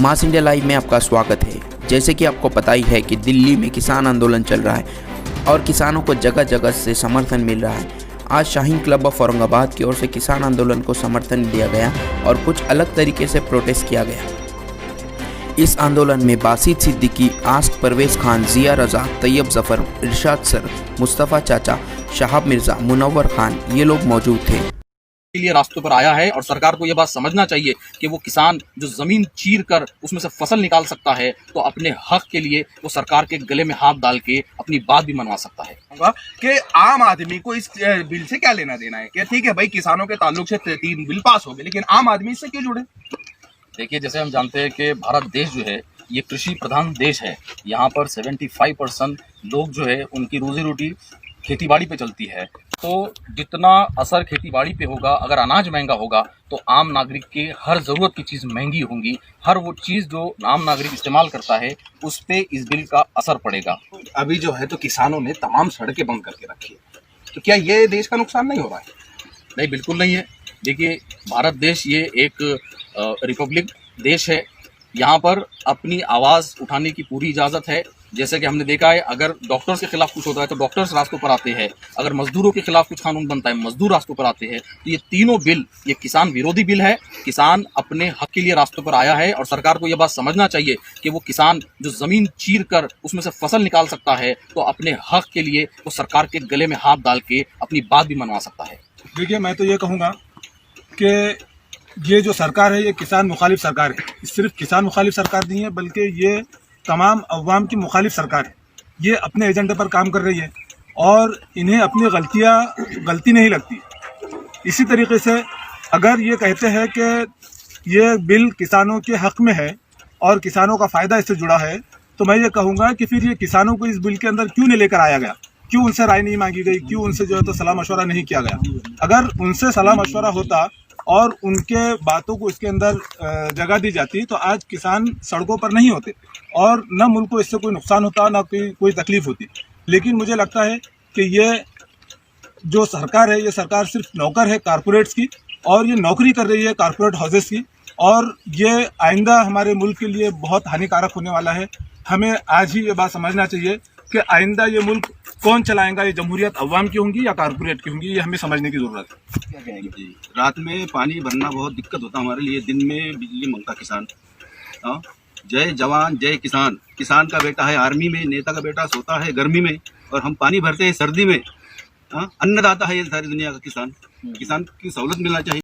मास India live में आपका स्वागत है। जैसे कि आपको पता ही है कि दिल्ली में किसान आंदोलन चल रहा है और किसानों को जगह जगह से समर्थन मिल रहा है। आज शाहीन क्लब ऑफ औरंगाबाद की ओर से किसान आंदोलन को समर्थन दिया गया और कुछ अलग तरीके से प्रोटेस्ट किया गया। इस आंदोलन में बासित सिद्दीकी, आस्क परवेज खान, जिया रजा, तैयब जफर, इरशाद सर, मुस्तफ़ा चाचा, शहाब मिर्ज़ा, मुनव्वर खान ये लोग मौजूद थे। के लिए रास्तों पर आया है और सरकार को यह बात समझना चाहिए कि वो किसान जो जमीन चीर कर उसमें से फसल निकाल सकता है तो अपने हक के लिए वो सरकार के गले में हाथ डाल के अपनी बात भी मनवा सकता है कि आम आदमी को इस बिल से क्या लेना देना है। कि ठीक है भाई, किसानों के ताल्लुक से 3 बिल पास हो गए, लेकिन आम आदमी इससे क्यों जुड़े? देखिए, जैसे हम जानते हैं कि भारत देश जो है ये कृषि प्रधान देश है। यहाँ पर 75% लोग जो है उनकी रोजी रोटी खेतीबाड़ी पे चलती है। तो जितना असर खेतीबाड़ी पे होगा, अगर अनाज महंगा होगा तो आम नागरिक के हर ज़रूरत की चीज़ महंगी होंगी। हर वो चीज़ जो आम नागरिक इस्तेमाल करता है उस पे इस बिल का असर पड़ेगा। अभी जो है तो किसानों ने तमाम सड़कें बंद करके रखी है, तो क्या ये देश का नुकसान नहीं हो रहा है? नहीं, बिल्कुल नहीं है। देखिए, भारत देश ये एक रिपब्लिक देश है। यहाँ पर अपनी आवाज़ उठाने की पूरी इजाज़त है। जैसे कि हमने देखा है, अगर डॉक्टर्स के खिलाफ कुछ होता है तो डॉक्टर्स रास्तों पर आते हैं। अगर मजदूरों के खिलाफ कुछ कानून बनता है, मजदूर रास्तों पर आते हैं। तो ये तीनों बिल ये किसान विरोधी बिल है। किसान अपने हक के लिए रास्तों पर आया है और सरकार को यह बात समझना चाहिए कि वो किसान जो जमीन चीर कर उसमें से फसल निकाल सकता है तो अपने हक के लिए वो सरकार के गले में हाथ डाल के अपनी बात भी मनवा सकता है। देखिए, मैं तो ये कहूँगा कि ये जो सरकार है ये किसान मुखालिफ सरकार है। सिर्फ किसान मुखालिफ सरकार नहीं है, बल्कि ये तमाम अवाम की मुखालिफ सरकार है। ये अपने एजेंडे पर काम कर रही है और इन्हें अपनी गलती नहीं लगती। इसी तरीके से अगर ये कहते हैं कि ये बिल किसानों के हक में है और किसानों का फ़ायदा इससे जुड़ा है, तो मैं ये कहूँगा कि फिर ये किसानों को इस बिल के अंदर क्यों नहीं लेकर आया गया? क्यों उनसे राय नहीं मांगी गई? क्यों उनसे जो है तो सलाह मशवरा नहीं किया गया? अगर उनसे सलाह मशवरा होता और उनके बातों को इसके अंदर जगह दी जाती तो आज किसान सड़कों पर नहीं होते और न मुल्क को इससे कोई नुकसान होता, ना कोई तकलीफ होती। लेकिन मुझे लगता है कि ये जो सरकार है ये सरकार सिर्फ नौकर है कारपोरेट्स की, और ये नौकरी कर रही है कारपोरेट हाउसेस की, और ये आइंदा हमारे मुल्क के लिए बहुत हानिकारक होने वाला है। हमें आज ही ये बात समझना चाहिए कि आइंदा ये मुल्क कौन चलाएगा, ये जमहूरियत अवाम की होंगी या कारपोरेट की होंगी, ये हमें समझने की जरूरत है। क्या कहेंगे जी? रात में पानी भरना बहुत दिक्कत होता हमारे लिए, दिन में बिजली मांगता किसान। जय जवान जय किसान। किसान का बेटा है आर्मी में, नेता का बेटा सोता है गर्मी में, और हम पानी भरते हैं सर्दी में। अन्नदाता है ये सारी दुनिया का किसान। किसान की सहूलत मिलना चाहिए।